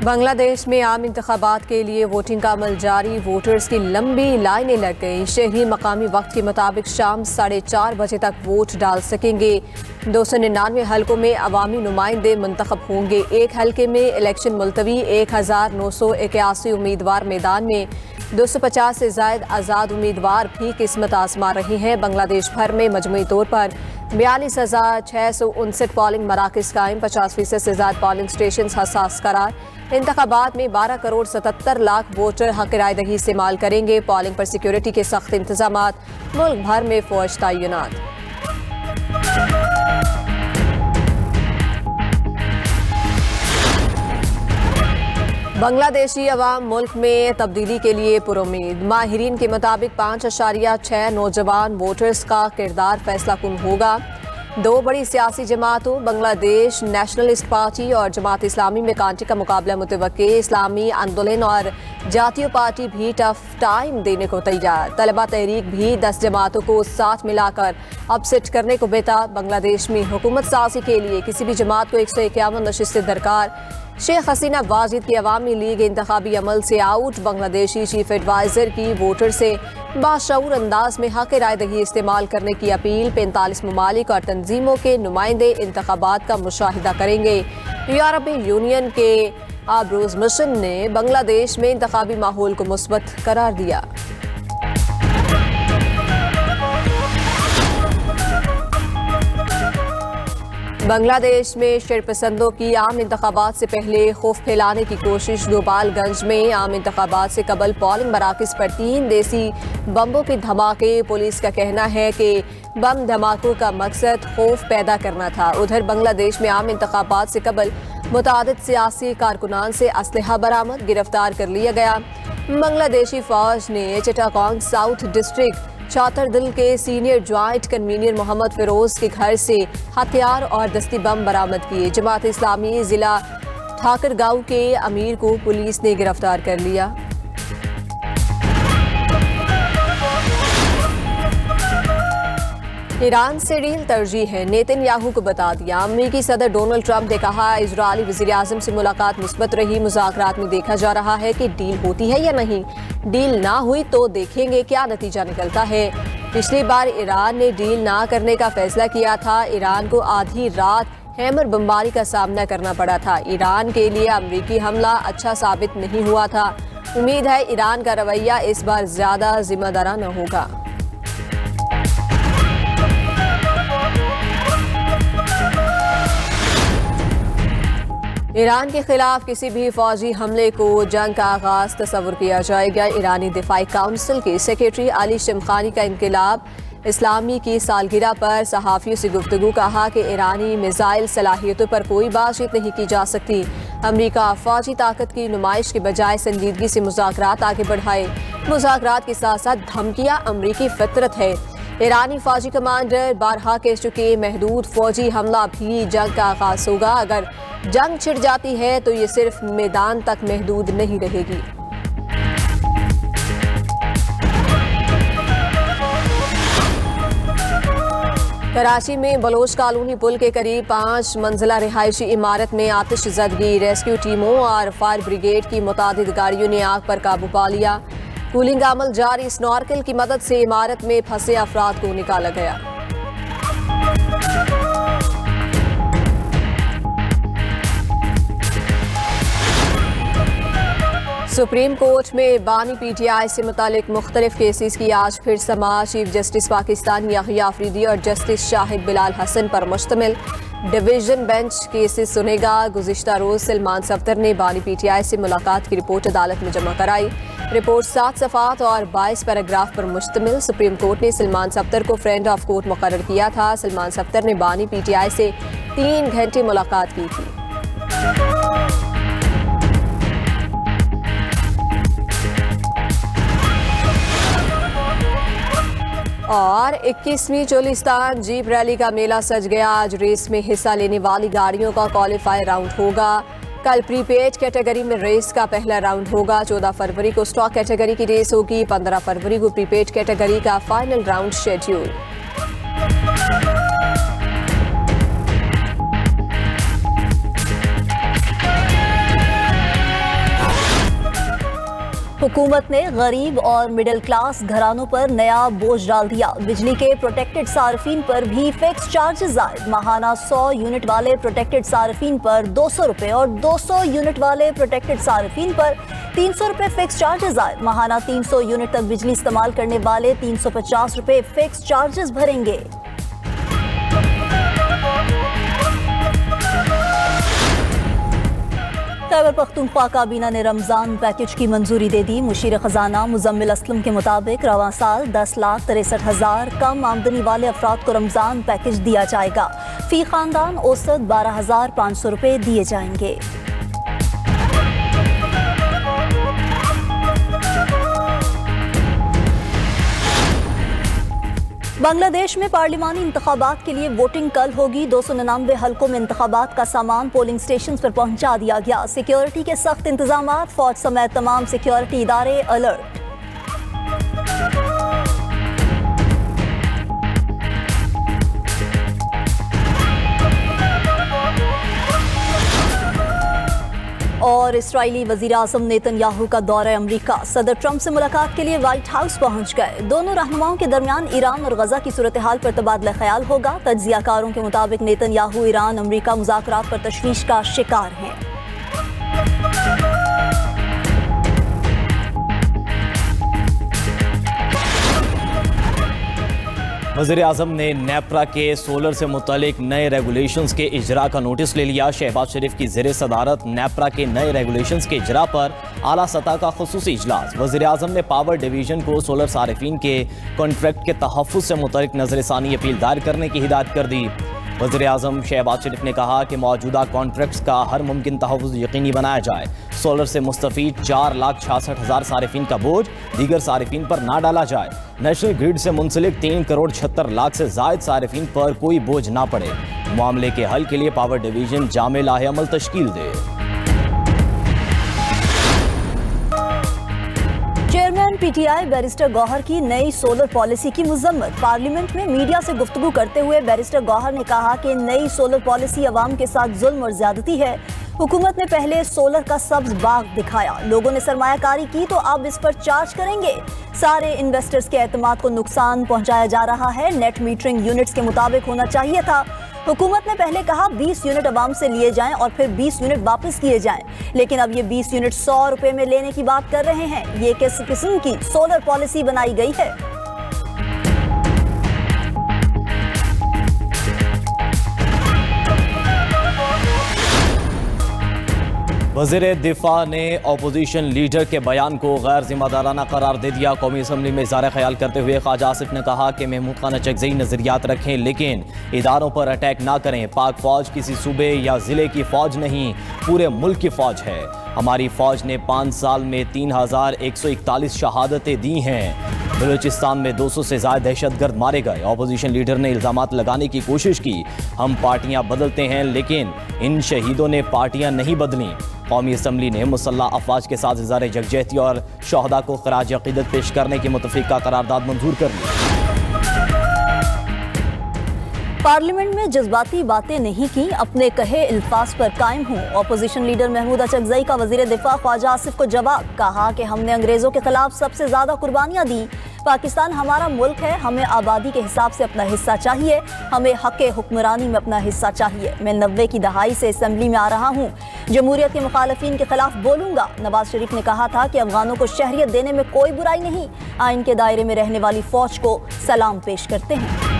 बांग्लादेश में आम इंतखाबात के लिए वोटिंग का अमल जारी। वोटर्स की लंबी लाइनें लग गई। शहरी मकामी वक्त के मुताबिक शाम 4:30 बजे तक वोट डाल सकेंगे। 299 हलकों में अवामी नुमाइंदे मुंतखब होंगे। एक हलके में इलेक्शन मुलतवी। 1981 उम्मीदवार मैदान में। 250 से ज्यादा आज़ाद उम्मीदवार भी किस्मत आजमा रहे हैं। बांग्लादेश भर में मजमूई तौर पर 42,659 पोलिंग मराकज़ कायम। 50% से ज्यादा पोलिंग स्टेशन हसास करार। इंतखाबात में 12,77,00,000 वोटर हक राय दही इस्तेमाल करेंगे। पोलिंग पर सिक्योरिटी के सख्त इंतजामात। मुल्क भर में फौज तैनात। बांग्लादेशी अवाम मुल्क में तब्दीली के लिए पुरुमीद। माहिरीन के मुताबिक 5.6 नौजवान वोटर्स का किरदार फैसला कुन होगा। दो बड़ी सियासी जमातों बांग्लादेश नेशनलिस्ट पार्टी और जमात इस्लामी में कांटे का मुकाबला मुतवक्के। इस्लामी आंदोलन और जातीय पार्टी भी टफ टाइम देने को तैयार। तलबा तहरीक भी 10 जमातों को साथ मिलाकर अपसेट करने को बेताब। बांग्लादेश में हुकूमत साजी के लिए किसी भी जमात को 151 नशिस्तें दरकार। शेख हसीना वाजिद की अवामी लीग इंतखाबी अमल से आउट। बांग्लादेशी चीफ एडवाइजर की वोटर से बाशऊर अंदाज में हक राय दही इस्तेमाल करने की अपील। 45 ममालिक और तंजीमों के नुमाइंदे इंतखाबात का मुशाहिदा करेंगे। यूरोपीय यूनियन के आब्रूज मिशन ने बांग्लादेश में इंतखाबी माहौल को मुस्बत करार दिया। बांग्लादेश में शरपसंदों की आम इंतखाबात से पहले खौफ फैलाने की कोशिश। गोपालगंज में आम इंतखाबात से कबल पोलिंग मराकज़ पर 3 देसी बम्बों के धमाके। पुलिस का कहना है कि बम धमाकों का मकसद खौफ पैदा करना था। उधर बांग्लादेश में आम इंतखाबात से कबल मुतादिद सियासी कारकुनान से असलहा बरामद। गिरफ्तार कर लिया गया। बांग्लादेशी फौज ने चिटागोंग साउथ डिस्ट्रिक्ट चातरदिल के senior joint convener Mohammad Firoz के घर से हथियार और दस्ती बम बरामद किए। जमात इस्लामी जिला ठाकरगांव के अमीर को पुलिस ने गिरफ्तार कर लिया। ईरान से डील तरजीह है, नेतन्याहू को बता दिया। अमेरिकी सदर डोनाल्ड ट्रंप ने कहा इजरायली वज़ीर-ए-आज़म से मुलाकात मुस्बत रही। मुज़ाकरात में देखा जा रहा है कि डील होती है या नहीं। डील ना हुई तो देखेंगे क्या नतीजा निकलता है। पिछली बार ईरान ने डील ना करने का फैसला किया था। ईरान को आधी रात हैमर बमबारी का सामना करना पड़ा था। ईरान के लिए अमेरिकी हमला अच्छा साबित नहीं हुआ था। उम्मीद है ईरान का रवैया इस बार ज्यादा जिम्मेदाराना होगा। ईरान के खिलाफ किसी भी फौजी हमले को जंग का आगाज तस्वुर किया जाएगा। ईरानी दिफाई काउंसिल के सेक्रेटरी अली शमखानी का इनकलाब इस्लामी की सालगिरह पर सहाफ़ियों से गुफ्तगू। कहा कि ईरानी मिसाइल सलाहियतों पर कोई बातचीत नहीं की जा सकती। अमेरिका फौजी ताकत की नुमाइश के बजाय संजीदगी से मुज़ाकरात आगे बढ़ाए। मुज़ाकरात के साथ साथ धमकियां अमेरिकी फितरत है। ईरानी फौजी कमांडर बारहा कह चुके महदूद फौजी हमला भी जंग का आगाज होगा। अगर जंग छिड़ जाती है तो ये सिर्फ मैदान तक महदूद नहीं रहेगी। कराची में बलोच कॉलोनी पुल के करीब 5 मंजिला रिहायशी इमारत में आतिश ज़दगी। रेस्क्यू टीमों और फायर ब्रिगेड की मुतादिद गाड़ियों ने आग पर काबू पा लिया। कूलिंग का अमल जारी। स्नॉर्कल की मदद से इमारत में फंसे अफराद को निकाला गया। सुप्रीम कोर्ट में बानी PTI से मुतालिक मुख्तलिफ केसेस की आज फिर समाअत। चीफ जस्टिस पाकिस्तान याहिया अफरीदी और जस्टिस शाहिद बिलाल हसन पर मुश्तमिल डिवीजन बेंच केसेस सुनेगा। गुज़िश्ता रोज सलमान सफ्दर ने बानी PTI से मुलाकात की रिपोर्ट अदालत में जमा कराई। रिपोर्ट 7 सफ़ात और 22 पैराग्राफ पर मुश्तमिल। सुप्रीम कोर्ट ने सलमान सफ्दर को फ्रेंड ऑफ कोर्ट मुकर्रर किया था। सलमान सफ्दर ने बानी PTI से 3 घंटे मुलाकात की थी। और 21वीं चोलिस्तान जीप रैली का मेला सज गया। आज रेस में हिस्सा लेने वाली गाड़ियों का क्वालिफाई राउंड होगा। कल प्रीपेड कैटेगरी में रेस का पहला राउंड होगा। 14 फरवरी को स्टॉक कैटेगरी की रेस होगी। 15 फरवरी को प्रीपेड कैटेगरी का फाइनल राउंड शेड्यूल। हुकूमत ने गरीब और मिडिल क्लास घरानों पर नया बोझ डाल दिया। बिजली के प्रोटेक्टेड सार्फिन पर भी फिक्स चार्जेस जायद। माहाना 100 यूनिट वाले प्रोटेक्टेड सार्फिन पर 200 रुपए और 200 यूनिट वाले प्रोटेक्टेड सार्फिन पर 300 रुपए फिक्स चार्जेस जायद। माहाना 300 यूनिट तक बिजली इस्तेमाल करने वाले 350 रुपए फिक्स चार्जेस भरेंगे। खैबर पख्तूनख्वा काबीना ने रमजान पैकेज की मंजूरी दे दी। मुशीर खजाना मुजम्मिल असलम के मुताबिक रवां साल 10,63,000 कम आमदनी वाले अफराद को रमजान पैकेज दिया जाएगा। फी खानदान औसत 12,500 रुपए दिए जाएंगे। बांग्लादेश में पार्लिमानी इंतखाबात के लिए वोटिंग कल होगी। 299 हलकों में इंतखाबात का सामान पोलिंग स्टेशन पर पहुंचा दिया गया। सिक्योरिटी के सख्त इंतजामात, फौज समेत तमाम सिक्योरिटी इदारे अलर्ट। और इस्राईली वजीर आज़म नेतन्याहू का दौरा अमरीका। सदर ट्रंप से मुलाकात के लिए व्हाइट हाउस पहुंच गए। दोनों रहनुमाओं के दरमियान ईरान और गजा की सूरत हाल पर तबादला ख्याल होगा। तज्जियाकारों के मुताबिक नेतन्याहू ईरान अमरीका मुज़ाकरात पर तशवीश का शिकार हैं। वज़ीर आज़म ने नेपरा के सोलर से मुतालिक नए रेगुलेशंस के इजरा का नोटिस ले लिया। शहबाज शरीफ की ज़ेरे सदारत नेपरा के नए रेगुलेशंस के इजरा पर आला सतह का खुसूसी इजलास। वज़ीर आज़म ने पावर डिवीजन को सोलर सारिफीन के कॉन्ट्रैक्ट के तहफ़्फ़ुज़ से मुतालिक नज़रसानी अपील दायर करने की हिदायत कर दी। वज़ीर आज़म शहबाज शरीफ ने कहा कि मौजूदा कॉन्ट्रैक्ट्स का हर मुमकिन तहफ़्फ़ुज़ यकीनी बनाया जाए। सोलर से मुस्तफ़ीद 4,66,000 सारिफीन का बोझ दीगर सारिफीन पर ना डाला जाए। नेशनल ग्रिड से मुंसलिक 3,76,00,000 से जायद सारिफीन पर कोई बोझ ना पड़े। मामले के हल के लिए पावर डिवीजन जामे लाहे अमल तश्कील दे। चेयरमैन पीटीआई बैरिस्टर गौहर की नई सोलर पॉलिसी की मुज़म्मत। पार्लियामेंट में मीडिया से गुफ्तगू करते हुए बैरिस्टर गौहर ने कहा कि नई सोलर पॉलिसी अवाम के साथ जुल्म और ज्यादती है। हुकूमत ने पहले सोलर का सब्ज बाग दिखाया, लोगों ने सरमायाकारी की तो अब इस पर चार्ज करेंगे। सारे इन्वेस्टर्स के एतमाद को नुकसान पहुंचाया जा रहा है। नेट मीटरिंग यूनिट्स के मुताबिक होना चाहिए था। हुकूमत ने पहले कहा 20 यूनिट अवाम से लिए जाएं और फिर 20 यूनिट वापस किए जाएं, लेकिन अब ये 20 यूनिट 100 रुपए में लेने की बात कर रहे हैं। ये किस किस्म की सोलर पॉलिसी बनाई गई है? वज़ीर दिफा ने अपोजिशन लीडर के बयान को गैर जिम्मेदाराना करार दे दिया। कौमी असम्बली में इज़हार ख्याल करते हुए ख्वाजा आसिफ ने कहा कि महमूद खान चकजई नज़रियात रखें लेकिन इदारों पर अटैक ना करें। पाक फ़ौज किसी सूबे या ज़िले की फ़ौज नहीं, पूरे मुल्क की फ़ौज है। हमारी फ़ौज ने 5 साल में 3,141 शहादतें दी हैं। बलूचिस्तान में 200 से ज़्यादा दहशतगर्द मारे गए। अपोजिशन लीडर ने इल्ज़ामात लगाने की कोशिश की। हम पार्टियाँ बदलते हैं लेकिन इन शहीदों ने पार्टियाँ नहीं बदली। कौमी असम्बली ने मुसल्लह अफवाज के साथ इज़हार यकजहती और शहदा को खराज अक़ीदत पेश करने की मुतफ़िक़ा करारदाद मंजूर कर ली। पार्लियामेंट में जज्बाती बातें नहीं की, अपने कहे अल्फाज पर कायम हूँ। अपोजिशन लीडर महमूद चकजई का वज़ीर दिफा ख्वाजा आसिफ को जवाब। कहा कि हमने अंग्रेज़ों के खिलाफ सबसे ज़्यादा कुर्बानियाँ दी। पाकिस्तान हमारा मुल्क है, हमें आबादी के हिसाब से अपना हिस्सा चाहिए, हमें हक़ हुक्मरानी में अपना हिस्सा चाहिए। मैं 90 की दहाई से असम्बली में आ रहा हूँ, जमहूरियत के मुखालफिन के खिलाफ बोलूँगा। नवाज शरीफ ने कहा था कि अफगानों को शहरियत देने में कोई बुराई नहीं, आइन के दायरे में रहने वाली फ़ौज को सलाम पेश करते हैं।